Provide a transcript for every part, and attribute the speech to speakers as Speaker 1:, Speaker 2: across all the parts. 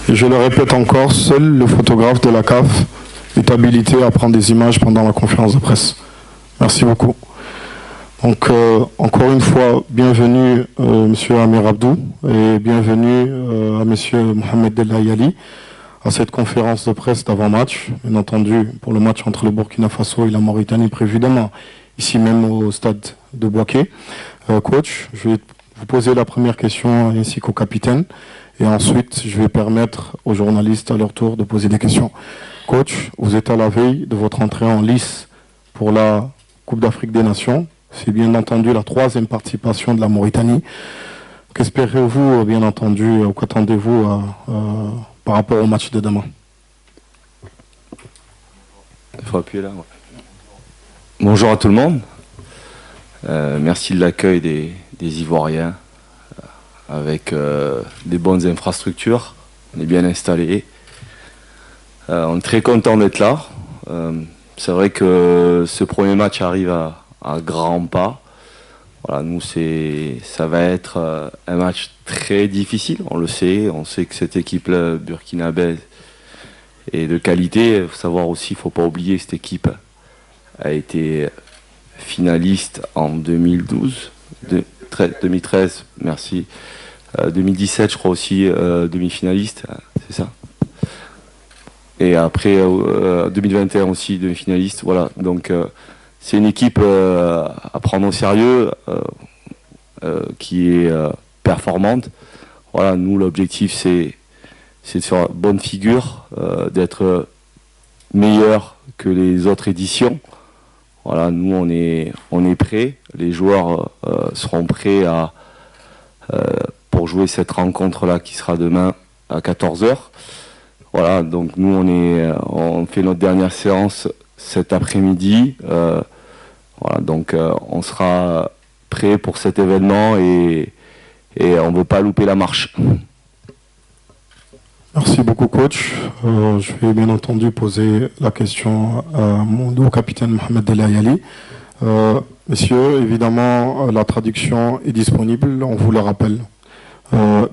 Speaker 1: Et je le répète encore, seul le photographe de la CAF est habilité à prendre des images pendant la conférence de presse. Merci beaucoup. Donc, encore une fois, bienvenue Monsieur Amir Abdou et bienvenue à Monsieur Mohamed Delayali à cette conférence de presse d'avant-match, bien entendu pour le match entre le Burkina Faso et la Mauritanie prévu demain, ici même au stade de Bouaké. Coach, je vais vous poser la première question ainsi qu'au capitaine et ensuite je vais permettre aux journalistes à leur tour de poser des questions. Coach, vous êtes à la veille de votre entrée en lice pour la Coupe d'Afrique des Nations. C'est bien entendu la 3e participation de la Mauritanie. Qu'espérez-vous, bien entendu, ou qu'attendez-vous par rapport au match de demain?
Speaker 2: Il faut appuyer là. Ouais. Bonjour à tout le monde. Merci de l'accueil des Ivoiriens avec des bonnes infrastructures. On est bien installés. On est très content d'être là. C'est vrai que ce premier match arrive à grands pas. Voilà, nous, ça va être un match très difficile, on le sait. On sait que cette équipe-là, burkinabé, est de qualité. Il faut savoir aussi, il ne faut pas oublier que cette équipe a été finaliste en 2012, 2013, merci. 2017, je crois aussi, demi-finaliste, c'est ça. Et après, 2021 aussi, demi-finaliste. Voilà, donc c'est une équipe à prendre au sérieux, qui est performante. Voilà, nous, l'objectif, c'est de faire bonne figure, d'être meilleur que les autres éditions. Voilà, nous, on est prêts. Les joueurs seront prêts pour jouer cette rencontre-là qui sera demain à 14h. Voilà, donc nous, on fait notre dernière séance cet après-midi. Voilà, donc on sera prêt pour cet événement et on ne veut pas louper la marche.
Speaker 1: Merci beaucoup, coach. Je vais bien entendu poser la question au capitaine Mohamed Delayali. Messieurs, évidemment, la traduction est disponible, on vous le rappelle.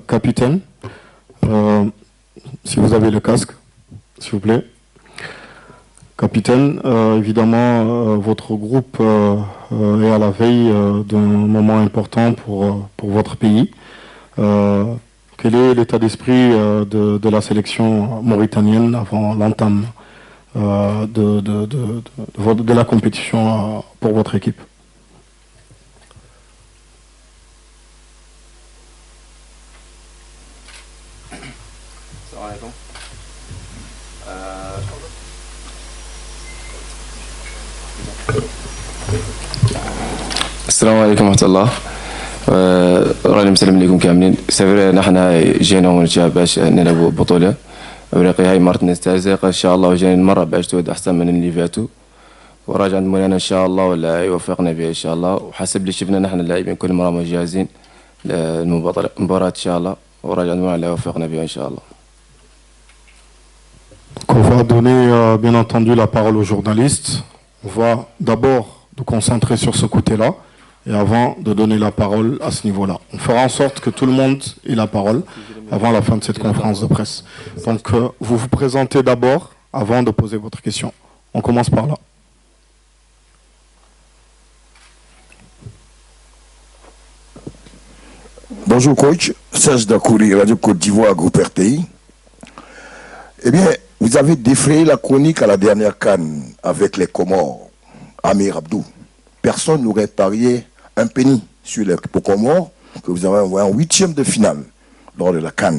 Speaker 1: Capitaine, si vous avez le casque, s'il vous plaît. Capitaine, évidemment, votre groupe est à la veille d'un moment important pour votre pays. Quel est l'état d'esprit de la sélection mauritanienne avant l'entame de la compétition pour votre équipe?
Speaker 3: السلام عليكم ورحمة الله. راني مسلم لكم كاملين. سافر نحن جينا هنا باش نلعبوا بطولة أفريقيا. هاي مرتنا التاسعة إن شاء الله، وجايين المرة باش تود أحسن من اللي فاتوا، وراجع عند مولانا إن شاء الله ولا يوفقنا بها إن شاء الله. وحسب اللي شفنا نحن اللاعبين كل مرة جاهزين للمباراة إن شاء الله، وراجع عند مولانا يوفقنا بها إن شاء الله.
Speaker 1: On va donner bien entendu la parole aux journalistes. On va d'abord nous concentrer sur ce côté-là et avant de donner la parole à ce niveau-là. On fera en sorte que tout le monde ait la parole avant la fin de cette conférence de presse. Donc vous vous présentez d'abord avant de poser votre question. On commence par là.
Speaker 4: Bonjour coach, Serge Dakouri, Radio Côte d'Ivoire, groupe RTI. Eh bien, vous avez défrayé la chronique à la dernière CAN avec les Comores, Amir Abdou. Personne n'aurait parié un penny sur les Comores que vous avez envoyé en 8e de finale lors de la CAN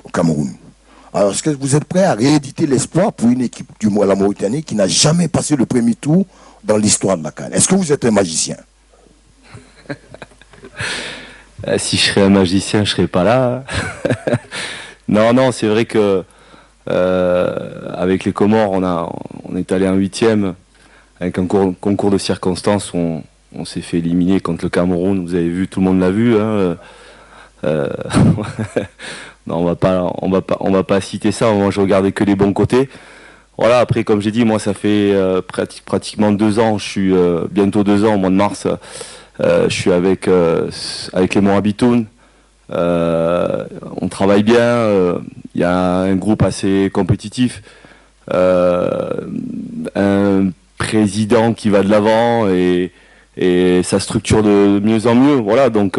Speaker 4: au Cameroun. Alors, est-ce que vous êtes prêt à rééditer l'espoir pour une équipe de la Mauritanie qui n'a jamais passé le premier tour dans l'histoire de la CAN? Est-ce que vous êtes un magicien?
Speaker 2: Si je serais un magicien, je serais pas là. Non, c'est vrai que avec les Comores, on est allé en 8e avec un concours de circonstances. On s'est fait éliminer contre le Cameroun. Vous avez vu, tout le monde l'a vu. Hein. Non, on va pas citer ça. Moi, je regardais que les bons côtés. Voilà. Après, comme j'ai dit, moi, ça fait pratiquement 2 ans. Je suis bientôt 2 ans, au mois de mars. Je suis avec les Moabitoun. On travaille bien. il y a un groupe assez compétitif, un président qui va de l'avant et ça structure de mieux en mieux. Voilà, donc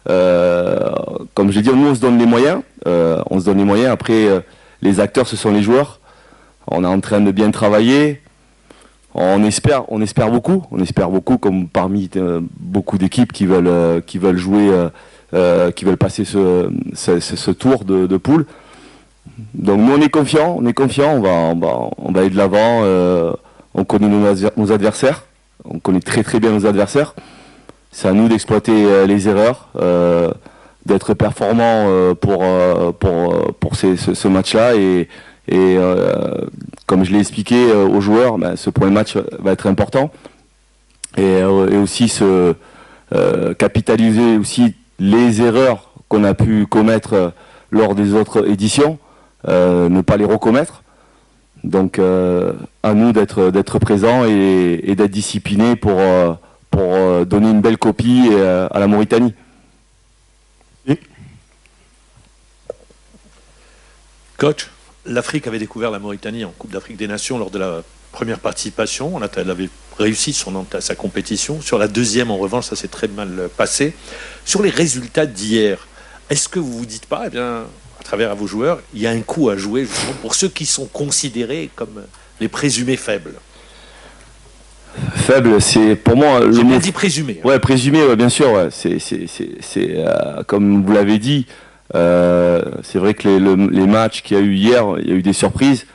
Speaker 2: comme je l'ai dit, nous on se donne les moyens. Après, les acteurs, ce sont les joueurs. On est en train de bien travailler. On espère beaucoup. On espère beaucoup, comme parmi beaucoup d'équipes qui veulent jouer, qui veulent passer ce tour de poule. Donc nous on est confiants. On va aller de l'avant. On connaît nos adversaires. On connaît très très bien nos adversaires. C'est à nous d'exploiter les erreurs, d'être performants pour ce match-là et comme je l'ai expliqué aux joueurs, ce point de match va être important et aussi capitaliser aussi les erreurs qu'on a pu commettre lors des autres éditions, ne pas les recommettre. Donc à nous d'être présents et d'être disciplinés pour donner une belle copie à la Mauritanie.
Speaker 5: Coach, l'Afrique avait découvert la Mauritanie en Coupe d'Afrique des Nations lors de la première participation. Elle avait réussi sa compétition. Sur la deuxième, en revanche, ça s'est très mal passé. Sur les résultats d'hier, est-ce que vous vous dites pas, à travers vos joueurs, il y a un coup à jouer justement pour ceux qui sont considérés comme les présumés faibles?
Speaker 2: Faible, c'est pour moi le
Speaker 5: J'ai
Speaker 2: mot.
Speaker 5: bien dit présumé.
Speaker 2: Ouais, présumé, ouais, bien sûr. Ouais. C'est comme vous l'avez dit. C'est vrai que les matchs qu'il y a eu hier, il y a eu des surprises.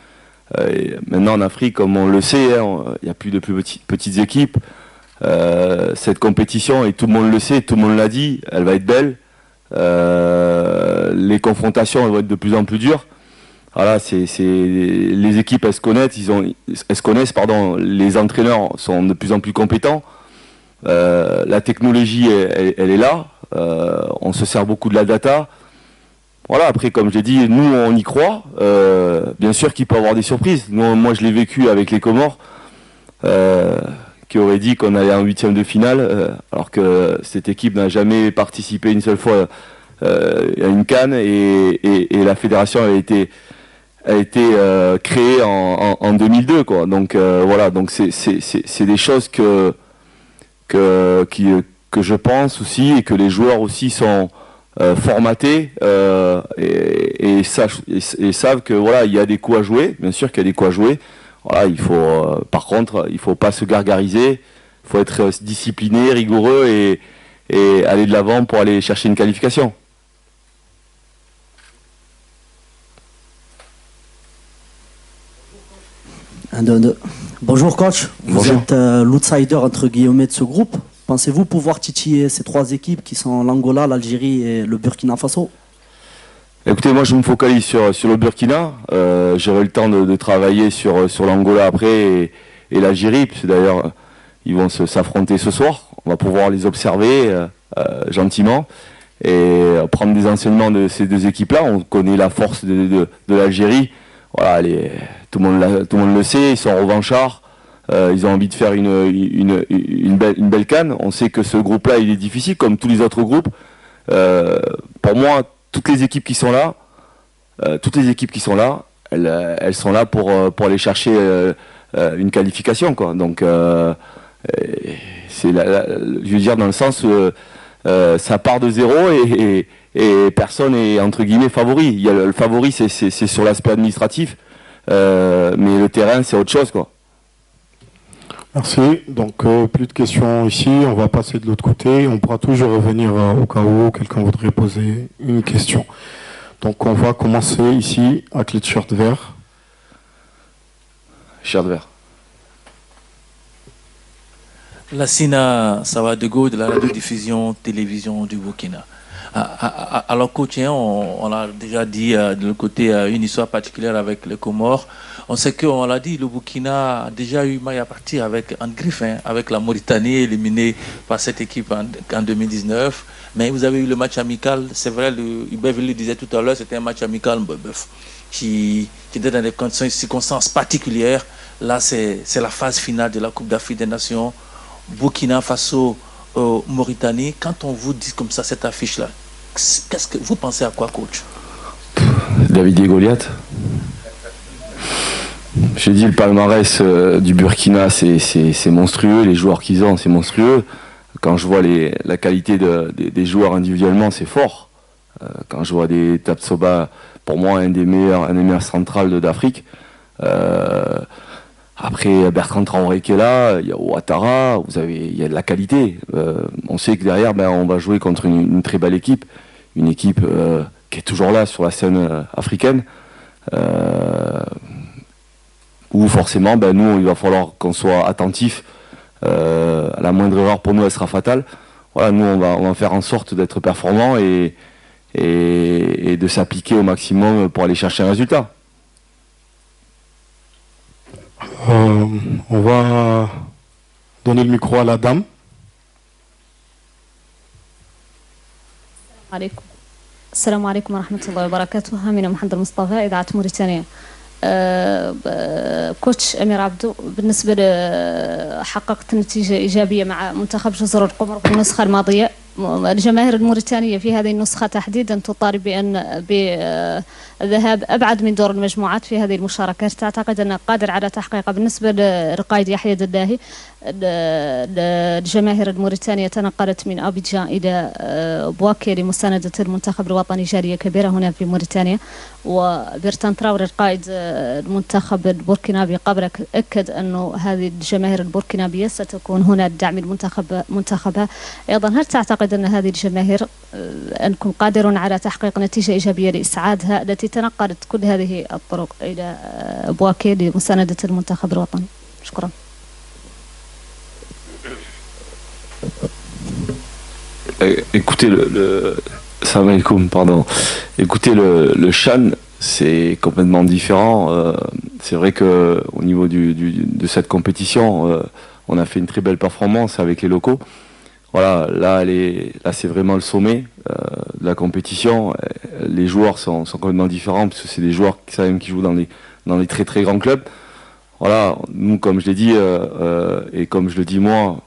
Speaker 2: Et maintenant en Afrique, comme on le sait, il n'y a plus de plus petites équipes. Cette compétition, et tout le monde le sait, tout le monde l'a dit, elle va être belle. Les confrontations elles vont être de plus en plus dures. Voilà, les équipes elles se connaissent, les entraîneurs sont de plus en plus compétents. La technologie elle est là. On se sert beaucoup de la data. Voilà, après comme j'ai dit, nous on y croit. Bien sûr qu'il peut y avoir des surprises. Moi je l'ai vécu avec les Comores, qui aurait dit qu'on allait en 8e de finale, alors que cette équipe n'a jamais participé une seule fois à une CAN et la fédération a été créée en 2002, quoi. Donc voilà, donc c'est des choses que je pense aussi et que les joueurs aussi sont formatés et savent que voilà, il y a des coups à jouer. Bien sûr qu'il y a des coups à jouer. Voilà, il faut par contre, il faut pas se gargariser. Il faut être discipliné, rigoureux et aller de l'avant pour aller chercher une qualification.
Speaker 6: Bonjour coach, vous
Speaker 2: Bonjour.
Speaker 6: êtes l'outsider entre guillemets de ce groupe. Pensez-vous pouvoir titiller ces trois équipes qui sont l'Angola, l'Algérie et le Burkina Faso?
Speaker 2: Écoutez, moi je me focalise sur le Burkina. J'aurai le temps de travailler sur l'Angola après et l'Algérie, puisque d'ailleurs ils vont s'affronter ce soir. On va pouvoir les observer gentiment et prendre des enseignements de ces deux équipes-là. On connaît la force de l'Algérie. Voilà, tout le monde le sait, ils sont revanchards. Ils ont envie de faire une belle CAN. On sait que ce groupe-là, il est difficile, comme tous les autres groupes. Pour moi, toutes les équipes qui sont là, elles sont là pour aller chercher une qualification, quoi. Donc, je veux dire dans le sens, ça part de zéro et personne est entre guillemets favori. Le favori, c'est sur l'aspect administratif, mais le terrain, c'est autre chose, quoi.
Speaker 1: Merci. Donc, plus de questions ici. On va passer de l'autre côté. On pourra toujours revenir au cas où quelqu'un voudrait poser une question. Donc, on va commencer ici avec le t-shirt vert.
Speaker 2: Shirt vert.
Speaker 7: Lassina Sawadogo de la radiodiffusion télévision du Burkina. Alors coach, on l'a déjà dit de l'autre côté, une histoire particulière avec les Comores. On sait qu'on l'a dit, le Burkina a déjà eu maille à partir en griffe, avec la Mauritanie éliminée par cette équipe en 2019. Mais vous avez eu le match amical, c'est vrai, Hubert le disait tout à l'heure, c'était un match amical qui était dans des circonstances particulières. Là, c'est la phase finale de la Coupe d'Afrique des Nations. Burkina Faso, Mauritanie. Quand on vous dit comme ça cette affiche-là, qu'est-ce que vous pensez à quoi, coach?
Speaker 2: David et Goliath. J'ai dit le palmarès du Burkina, c'est monstrueux. Les joueurs qu'ils ont, c'est monstrueux. Quand je vois la qualité des joueurs individuellement, c'est fort. Quand je vois des Tapsoba, pour moi, un des meilleurs centrales d'Afrique. Après Bertrand Traoré qui est là, il y a Ouattara, il y a de la qualité. On sait que derrière, on va jouer contre une très belle équipe. Une équipe qui est toujours là sur la scène africaine. Où forcément, nous, il va falloir qu'on soit attentif. La moindre erreur pour nous, elle sera fatale. Voilà, nous, on va faire en sorte d'être performants et de s'appliquer au maximum pour aller chercher un résultat.
Speaker 1: On va donner le micro à la dame.
Speaker 8: السلام عليكم ورحمة الله وبركاته. أمينة محمد المصطفى، إذاعة موريتانيا. كوتش أمير عبدو، بالنسبة حققت نتيجة إيجابية مع منتخب جزر القمر في النسخة الماضية. الجماهير الموريتانية في هذه النسخة تحديدا تطالب بالذهاب أبعد من دور المجموعات في هذه المشاركات. تعتقد أنه قادر على تحقيقها؟ بالنسبة لرقائد يحيى دداهي، الجماهير الموريتانية تنقلت من أبيجان إلى بواكي لمساندة المنتخب الوطني، جالية كبيرة هنا في موريتانيا. وبرتان تراوري قائد المنتخب البوركينابي قبلك أكد أنه هذه الجماهير البوركينابية ستكون هنا لدعم منتخبها أيضا. هل تعتقد أن هذه الجماهير أنكم قادرون على تحقيق نتيجة إيجابية لإسعادها التي تنقلت كل هذه الطرق إلى بواكي لمساندة المنتخب الوطني؟ شكرا.
Speaker 2: Écoutez Salam alaikum, pardon. Écoutez, le Chan, c'est complètement différent. C'est vrai que au niveau de cette compétition, on a fait une très belle performance avec les locaux. Voilà, là c'est vraiment le sommet de la compétition. Les joueurs sont complètement différents parce que c'est des joueurs qui jouent dans les très très grands clubs. Voilà, nous, comme je l'ai dit et comme je le dis moi,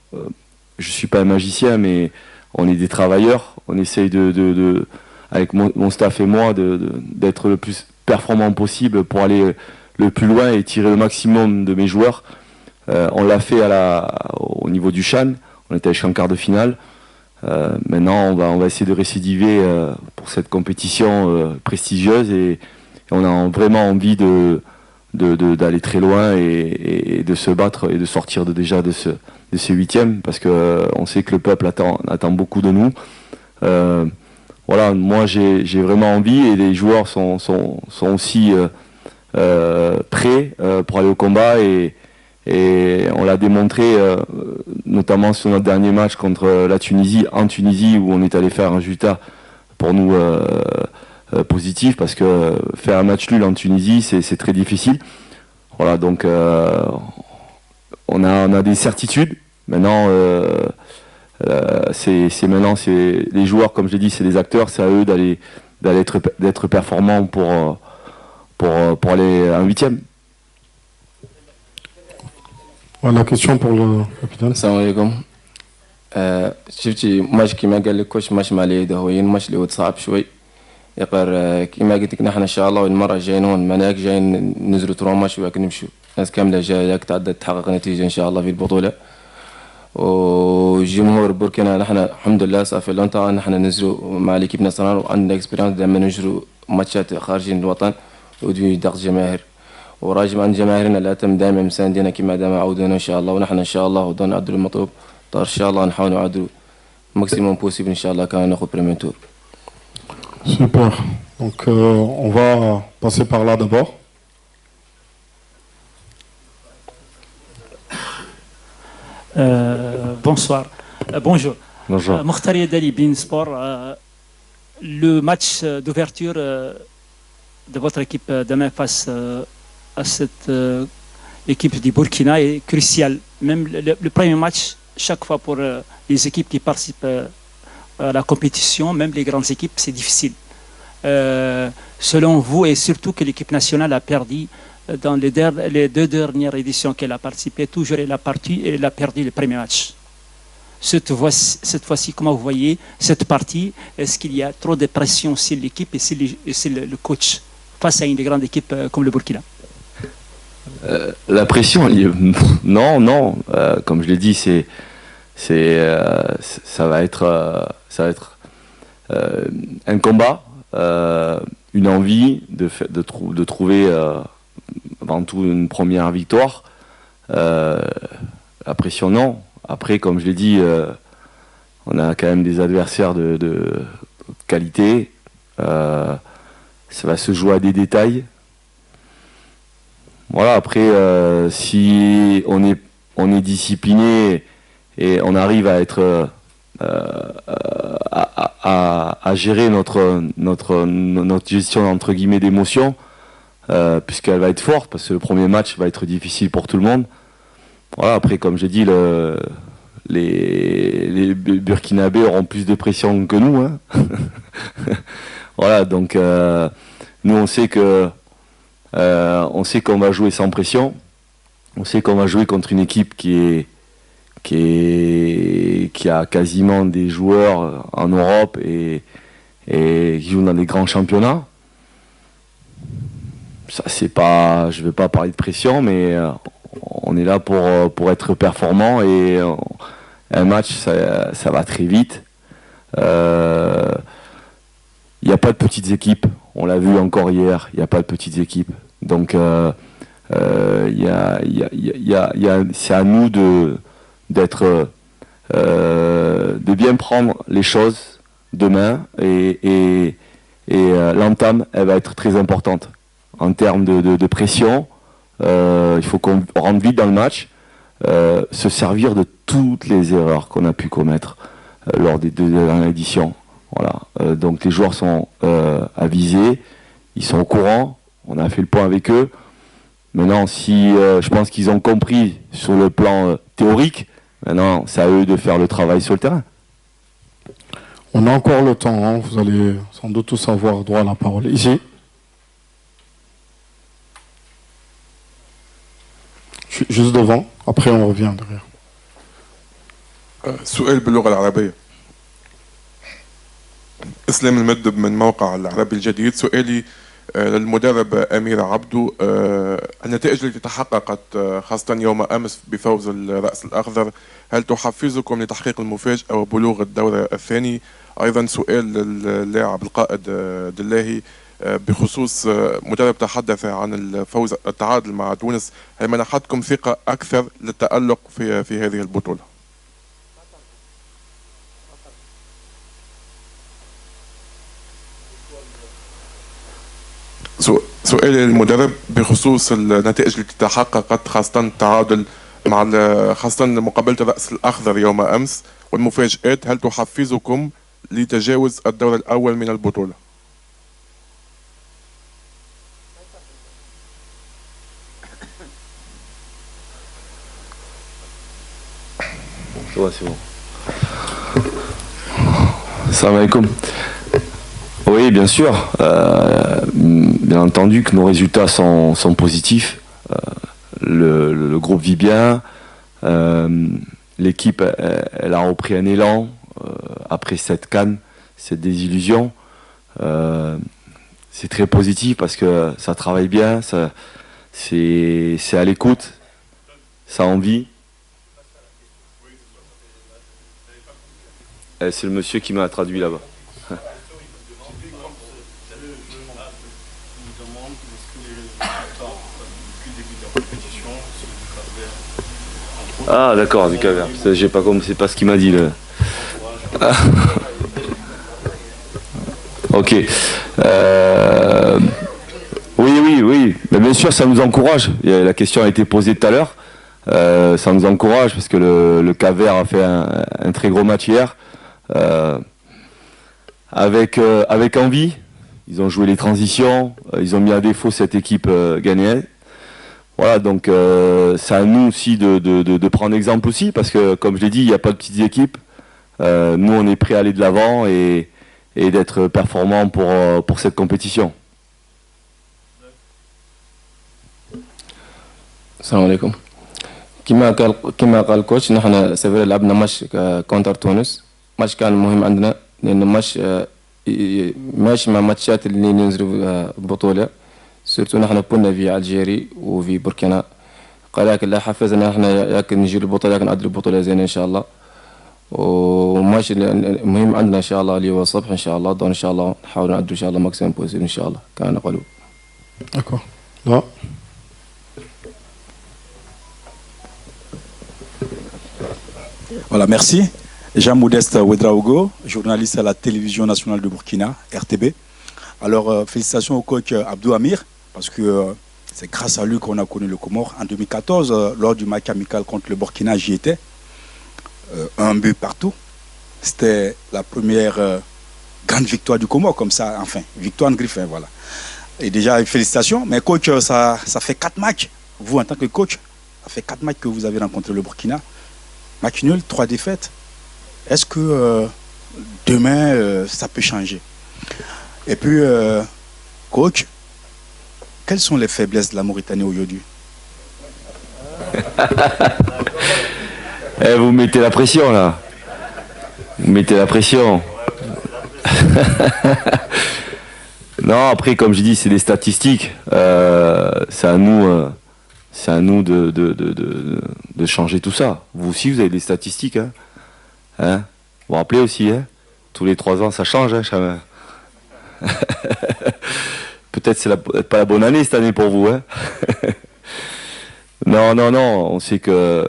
Speaker 2: je suis pas un magicien, mais on est des travailleurs. On essaye avec mon staff et moi d'être le plus performant possible pour aller le plus loin et tirer le maximum de mes joueurs. On l'a fait au niveau du Chan. On était jusqu'en quart de finale. Maintenant, on va essayer de récidiver pour cette compétition prestigieuse et on a vraiment envie d'aller très loin et de se battre et de sortir déjà de ces huitièmes parce que on sait que le peuple attend beaucoup de nous. Voilà, moi j'ai vraiment envie et les joueurs sont aussi prêts pour aller au combat et on l'a démontré notamment sur notre dernier match contre la Tunisie, en Tunisie où on est allé faire un résultat pour nous positif parce que faire un match nul en Tunisie c'est très difficile. Voilà, donc on a des certitudes. Maintenant maintenant c'est les joueurs, comme je l'ai dit, c'est les acteurs, c'est à eux d'être performants pour aller à un huitième.
Speaker 1: Voilà, question pour le capitaine.
Speaker 3: Salam alaikum. شفتي ماتش كيما قال لك كوش ماتش مع اليد هو ماتش اللي هو صعب شوي يقدر كيما قلت لك نحن ان شاء الله المره جايين هون مناك جايين ننزلوا 3 ماتش وهاك نمشوا الناس كامله جايه تعدى تحقق نتيجه ان شاء الله في البطوله وجمهور بوركينا نحن الحمد لله صافي لونتا نحن ننزلوا مع ليكيب ناسيونال وعندنا اكسبيريونس دائما نجروا ماتشات خارجين الوطن ودي ضغط جماهير وراجم عن جماهيرنا لا تم دائما مساندينا كما دام عودنا ان شاء الله ونحن ان شاء الله ودون نعدلوا المطلوب ان شاء الله نحاول نعدلوا ماكسيموم بوسيبل ان شاء الله كان ناخذ بريمير تور.
Speaker 1: Super. Donc on va passer par là d'abord.
Speaker 9: Bonsoir. Bonjour.
Speaker 2: Bonjour.
Speaker 9: Mokhtar Yadali, Bein Sport. Le match d'ouverture de votre équipe demain face à cette équipe du Burkina est crucial. Même le premier match, chaque fois pour les équipes qui participent à la compétition, même les grandes équipes, c'est difficile. Selon vous, et surtout que l'équipe nationale a perdu dans les 2 dernières éditions qu'elle a participé, toujours elle a perdu le premier match. Cette fois-ci, comment vous voyez cette partie? Est-ce qu'il y a trop de pression sur l'équipe et sur le coach face à une grande équipe comme le Burkina?
Speaker 2: La pression, non. Comme je l'ai dit, ça va être un combat, une envie de trouver avant tout une première victoire. La pression, non. Après, comme je l'ai dit, on a quand même des adversaires de qualité. Ça va se jouer à des détails. Voilà, après, si on est discipliné et on arrive à être à gérer notre gestion entre guillemets d'émotions, puisqu'elle va être forte, parce que le premier match va être difficile pour tout le monde. Voilà, après, comme j'ai dit, les Burkinabés auront plus de pression que nous, hein. Voilà, donc nous on sait qu'on va jouer sans pression. On sait qu'on va jouer contre une équipe qui a quasiment des joueurs en Europe et qui joue dans des grands championnats. Ça, c'est pas, je ne vais pas parler de pression, mais on est là pour être performant, et un match, ça va très vite. Il n'y a pas de petites équipes. On l'a vu encore hier, il n'y a pas de petites équipes. Donc, c'est à nous de bien prendre les choses demain, et l'entame, elle va être très importante en termes de pression. Il faut qu'on rentre vite dans le match, se servir de toutes les erreurs qu'on a pu commettre lors des deux dernières éditions. Voilà. Donc les joueurs sont avisés, ils sont au courant, on a fait le point avec eux. Maintenant, je pense qu'ils ont compris sur le plan théorique. Maintenant, c'est à eux de faire le travail sur le terrain.
Speaker 1: On a encore le temps, hein. Vous allez sans doute tous avoir droit à la parole. Ici. Juste devant, après on revient derrière.
Speaker 10: سؤال باللغة العربية. إسلام المدب من موقع العربي الجديد. سؤالي للمدرب أمير عبدو، النتائج التي تحققت خاصة يوم أمس بفوز الرأس الأخضر، هل تحفزكم لتحقيق المفاجأة وبلوغ الدور الثاني؟ أيضا سؤال للاعب القائد دلاهي بخصوص مدرب تحدث عن الفوز التعادل مع تونس، هل منحتكم ثقة أكثر للتألق في هذه البطولة؟ سؤالي للمدرب بخصوص النتائج التي تحققت، خاصة التعادل مع خاصة مقابلة الرأس الأخضر يوم أمس والمفاجآت، هل تحفزكم لتجاوز الدور الأول من البطولة؟
Speaker 2: C'est bon. Salam alaikum. Oui, bien sûr. Bien entendu que nos résultats sont positifs. Le groupe vit bien. L'équipe, elle a repris un élan après cette CAN, cette désillusion. C'est très positif parce que ça travaille bien, c'est à l'écoute, ça a envie. C'est le monsieur qui m'a traduit là-bas. Ah d'accord, du Cap-Vert. J'ai pas compris, c'est pas ce qu'il m'a dit là. Ah. Ok. Oui. Mais bien sûr, ça nous encourage. La question a été posée tout à l'heure. Ça nous encourage parce que le Cap-Vert a fait un très gros match hier. Avec envie. Ils ont joué les transitions. Ils ont mis à défaut cette équipe ghanéenne. Voilà, donc c'est à nous aussi de prendre exemple aussi, parce que comme je l'ai dit, il n'y a pas de petites équipes. Nous, on est prêts à aller de l'avant et d'être performants pour cette compétition.
Speaker 3: السلام عليكم. كما قال الكوتش، نحن سافر لعبنا ماتش كونتر تونس. ماتش كان مهم عندنا لأن ماتش ماشي مع ماتشات اللي ننزلوا البطولة. سيرتو نحن كنا في الجيري وفي بوركينا لكن لا حفزنا احنا لكن نجي البطوله لكن نعدل البطوله زين ان شاء الله وماشي المهم عندنا ان شاء الله اليوم الصبح ان شاء الله ان شاء الله نحاول نعدل ان شاء الله ماكسيموم بوسيبل ان شاء الله كان قالوا.
Speaker 1: D'accord. Là.
Speaker 11: Voilà, merci. Jean-Modeste Ouedraogo, journaliste à la télévision nationale de Burkina, RTB. Alors, félicitations au coach Abdou Amir, parce que c'est grâce à lui qu'on a connu le Comore. En 2014, lors du match amical contre le Burkina, j'y étais. Un but partout. C'était la première grande victoire du Comore, comme ça, enfin, victoire en Griffin, voilà. Et déjà, félicitations. Mais coach, ça fait 4 matchs. Vous, en tant que coach, ça fait 4 matchs que vous avez rencontré le Burkina. Match nul, 3 défaites. Est-ce que demain, ça peut changer? Et puis, coach, quelles sont les faiblesses de la Mauritanie aujourd'hui?
Speaker 2: Vous mettez la pression là. Vous mettez la pression. Non, après, comme je dis, c'est des statistiques. C'est à nous de changer tout ça. Vous aussi, vous avez des statistiques. Hein, vous vous rappelez aussi, hein, tous les 3 ans, ça change. Hein, peut-être c'est pas la bonne année cette année pour vous. Hein. Non, on sait que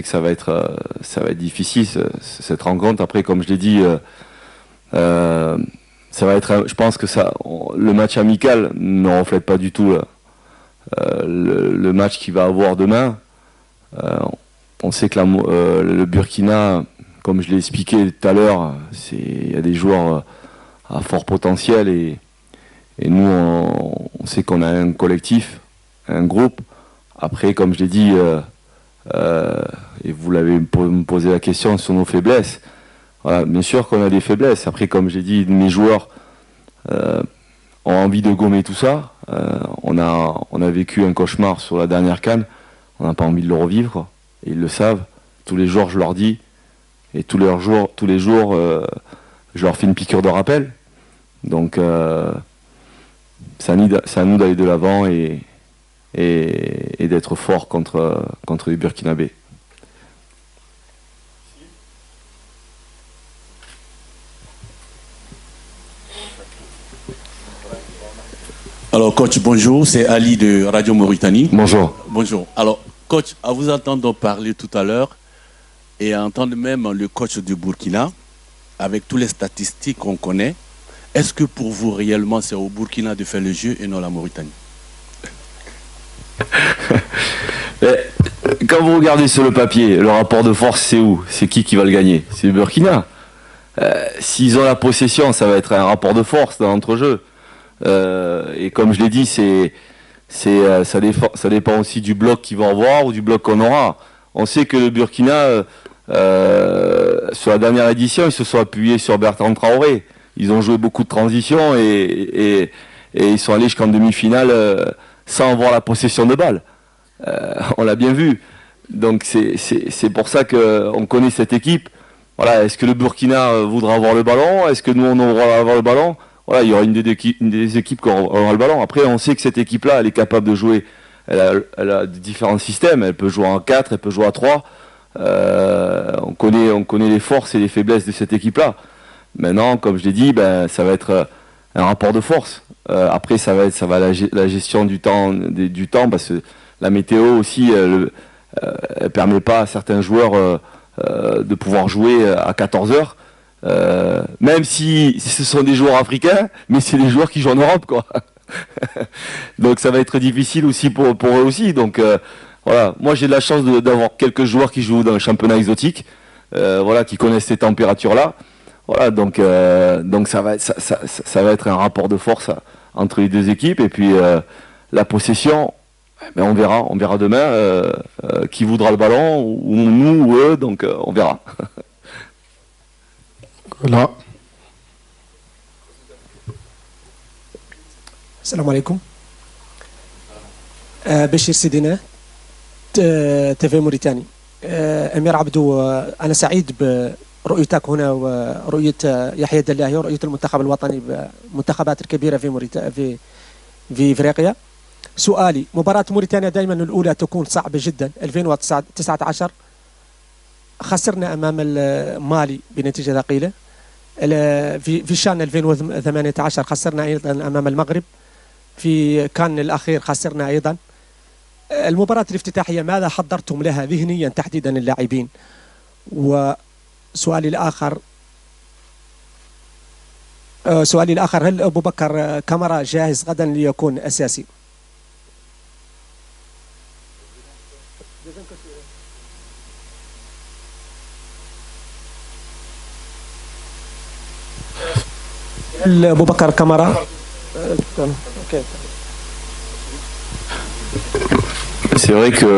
Speaker 2: ça va être difficile cette rencontre. Après, comme je l'ai dit, ça va être. Je pense que le match amical ne reflète pas du tout le match qu'il va avoir demain. On sait que le Burkina, comme je l'ai expliqué tout à l'heure, il y a des joueurs à fort potentiel et nous on sait qu'on a un collectif, un groupe. Après, comme je l'ai dit, et vous l'avez me posé la question sur nos faiblesses, voilà, bien sûr qu'on a des faiblesses. Après, comme je l'ai dit, mes joueurs ont envie de gommer tout ça. On a vécu un cauchemar sur la dernière CAN, on n'a pas envie de le revivre, quoi. Et ils le savent. Tous les jours, je leur dis, et tous les jours, je leur fais une piqûre de rappel. Donc, c'est à nous d'aller de l'avant et d'être fort contre les Burkinabés.
Speaker 12: Alors, coach, bonjour, c'est Ali de Radio Mauritanie.
Speaker 2: Bonjour.
Speaker 12: Bonjour. Alors, coach, à vous entendre parler tout à l'heure et à entendre même le coach du Burkina, avec toutes les statistiques qu'on connaît, est-ce que pour vous, réellement, c'est au Burkina de faire le jeu et non la Mauritanie?
Speaker 2: Quand vous regardez sur le papier, le rapport de force, c'est où? C'est qui va le gagner? C'est le Burkina. S'ils ont la possession, ça va être un rapport de force dans l'entrejeu. Et comme je l'ai dit, ça dépend aussi du bloc qu'ils vont avoir ou du bloc qu'on aura. On sait que le Burkina, sur la dernière édition, ils se sont appuyés sur Bertrand Traoré. Ils ont joué beaucoup de transitions et ils sont allés jusqu'en demi-finale sans avoir la possession de balle. On l'a bien vu. Donc c'est pour ça qu'on connaît cette équipe. Voilà, est-ce que le Burkina voudra avoir le ballon? Est-ce que nous on aura avoir le ballon? Voilà, il y aura une des équipes qui aura le ballon. Après, on sait que cette équipe-là, elle est capable de jouer. Elle a différents systèmes. Elle peut jouer en 4, elle peut jouer à 3. On connaît les forces et les faiblesses de cette équipe-là. Maintenant, comme je l'ai dit, ça va être un rapport de force. Après, ça va la gestion du temps, parce que la météo aussi, elle permet pas à certains joueurs de pouvoir jouer à 14 heures. Même si ce sont des joueurs africains, mais c'est des joueurs qui jouent en Europe, quoi. Donc ça va être difficile aussi pour eux aussi. Donc voilà, moi j'ai de la chance d'avoir quelques joueurs qui jouent dans le championnat exotique, voilà, qui connaissent ces températures-là. Voilà, donc ça va être un rapport de force entre les deux équipes. Et puis la possession, on verra demain qui voudra le ballon, ou nous ou eux, donc on verra.
Speaker 1: Là.
Speaker 13: السلام عليكم. بشير سيدنا تيفي موريتاني. أمير عبدو، أنا سعيد برؤيتك هنا ورؤية يحيى الدلاهي ورؤية المنتخب الوطني بالمنتخبات الكبيرة في في افريقيا. سؤالي، مباراة موريتانيا دائما الاولى تكون صعبة جدا. 2019 خسرنا امام مالي بنتيجة ثقيلة. في شان 2018 خسرنا ايضا امام المغرب. في كان الاخير خسرنا ايضا. المباراة الافتتاحية ماذا حضرتم لها ذهنيا تحديدا اللاعبين؟ وسؤالي الآخر هل أبو بكر كامارا جاهز غدا ليكون أساسي؟ هل أبو بكر كامارا
Speaker 2: C'est vrai que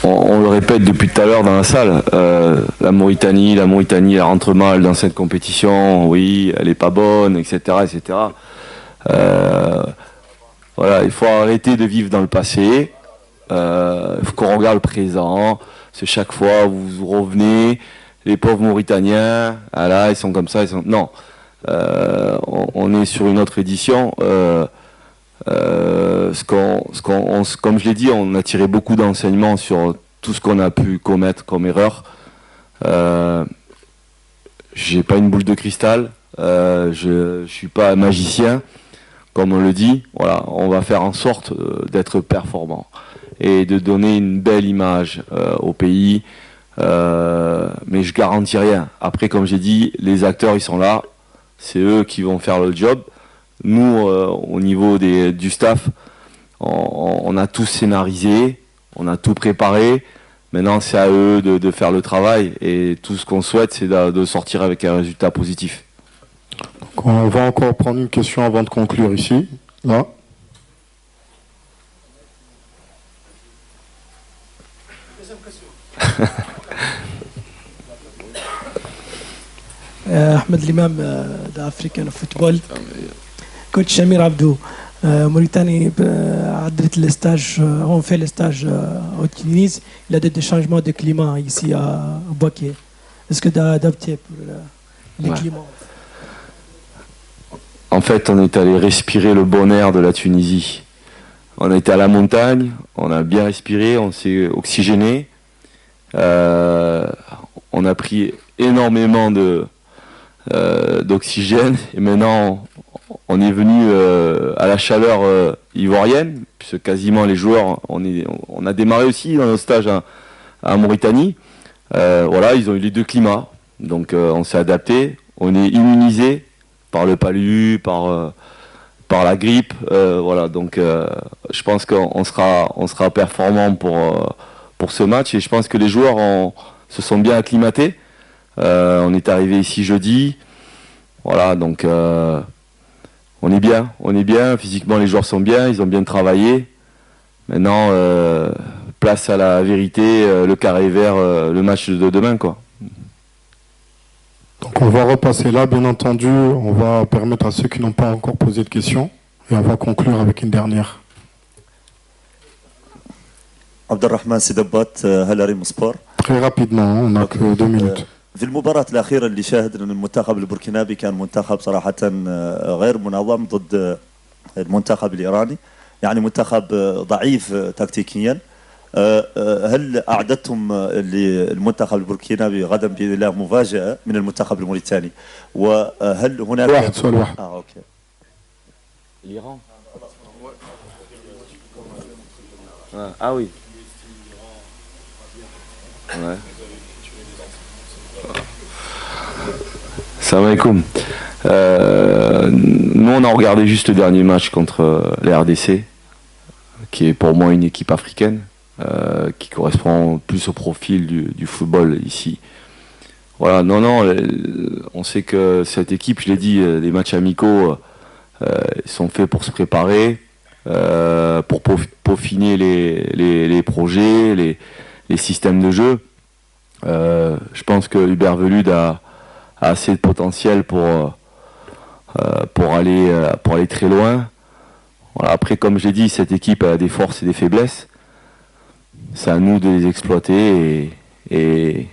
Speaker 2: on le répète depuis tout à l'heure dans la salle, la Mauritanie elle rentre mal dans cette compétition, oui, elle est pas bonne, etc., etc. Voilà, il faut arrêter de vivre dans le passé, il faut qu'on regarde le présent. C'est chaque fois vous revenez, les pauvres Mauritaniens, ah là ils sont comme ça, ils sont non, on est sur une autre édition. Comme je l'ai dit, on a tiré beaucoup d'enseignements sur tout ce qu'on a pu commettre comme erreur. J'ai pas une boule de cristal, je suis pas un magicien, comme on le dit. Voilà, on va faire en sorte d'être performant et de donner une belle image au pays. Mais je garantis rien. Après, comme j'ai dit, les acteurs ils sont là, c'est eux qui vont faire le job. Nous, au niveau du staff, on a tout scénarisé, on a tout préparé. Maintenant, c'est à eux de faire le travail. Et tout ce qu'on souhaite, c'est de sortir avec un résultat positif.
Speaker 1: Donc, on va encore prendre une question avant de conclure ici. Là.
Speaker 14: Ahmed Limam d'African Football. Coach Amir Abdou, Mauritanie عدت الستاج, on fait le stage au Tunis. Il y a des changements de climat ici à Bouaké. Est-ce que tu as adapté pour le climat?
Speaker 2: En fait, on est allé respirer le bon air de la Tunisie. On a été à la montagne, on a bien respiré, on s'est oxygéné. On a pris énormément d'oxygène et maintenant on est venu à la chaleur ivoirienne, puisque quasiment les joueurs, on a démarré aussi dans nos stages à Mauritanie. Voilà, ils ont eu les deux climats, donc on s'est adapté, on est immunisé par le palu, par la grippe, voilà, donc je pense qu'on sera performant pour ce match et je pense que les joueurs se sont bien acclimatés. On est arrivé ici jeudi, voilà, donc on est bien, physiquement les joueurs sont bien, ils ont bien travaillé. Maintenant, place à la vérité, le carré vert, le match de demain, quoi.
Speaker 1: Donc on va repasser là, bien entendu, on va permettre à ceux qui n'ont pas encore posé de questions et on va conclure avec une dernière.
Speaker 15: Abdelrahman Sidabat, Halarim Sport.
Speaker 1: Très rapidement, on n'a que 2 minutes.
Speaker 15: في المباراة الأخيرة اللي شاهدنا أن المنتخب البوركينابي كان منتخب صراحة غير منظم ضد المنتخب الإيراني، يعني منتخب ضعيف تكتيكيا. هل أعددتم للمنتخب البوركينابي غدا بإذن الله مفاجأة من المنتخب الموريتاني؟ وهل هناك
Speaker 1: سؤال واحد.
Speaker 15: أوكي.
Speaker 2: الإيران. Ah oui. Ouais. Salam alaikum. Nous on a regardé juste le dernier match contre les RDC, qui est pour moi une équipe africaine, qui correspond plus au profil du football ici. Voilà, non, on sait que cette équipe, je l'ai dit, les matchs amicaux sont faits pour se préparer, pour peaufiner les projets, les systèmes de jeu. Je pense que Hubert Velud a assez de potentiel pour aller très loin. Voilà, après, comme je l'ai dit, cette équipe a des forces et des faiblesses. C'est à nous de les exploiter et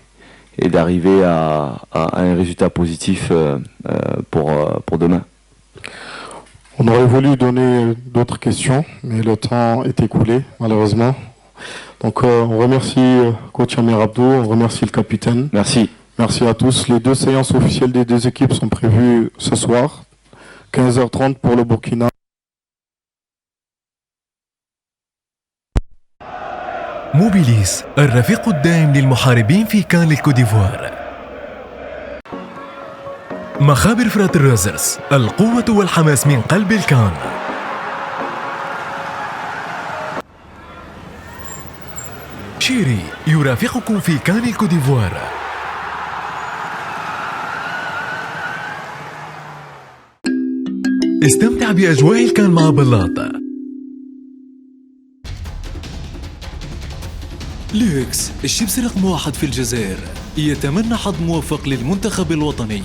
Speaker 2: d'arriver à un résultat positif pour demain.
Speaker 1: On aurait voulu donner d'autres questions, mais le temps est écoulé, malheureusement. Donc on remercie coach Amir Abdou, on remercie le capitaine.
Speaker 2: Merci.
Speaker 1: Merci à tous. Les deux séances officielles des deux équipes sont prévues ce soir, 15h30 pour le Burkina.
Speaker 16: موبيليس الرفيق الدائم للمحاربين في كان الكوديفوار. مخابر فرات الروزرز القوة والحماس من قلب الكان. شيري يرافقكم في كان الكوديفوار. استمتع بأجواء الكان مع بلاط. لوكس الشيبس رقم 1 في الجزائر يتمنى حظ موفق للمنتخب الوطني.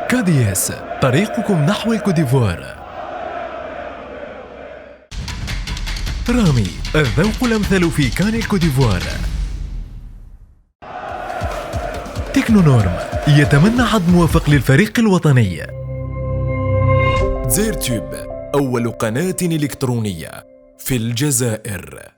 Speaker 16: كادياس طريقكم نحو الكوديفوار. رامي الذوق الأمثل في كان الكوديفوار. تكنونورم يتمنى حظ موفق للفريق الوطني. زيرتوب أول قناة إلكترونية في الجزائر.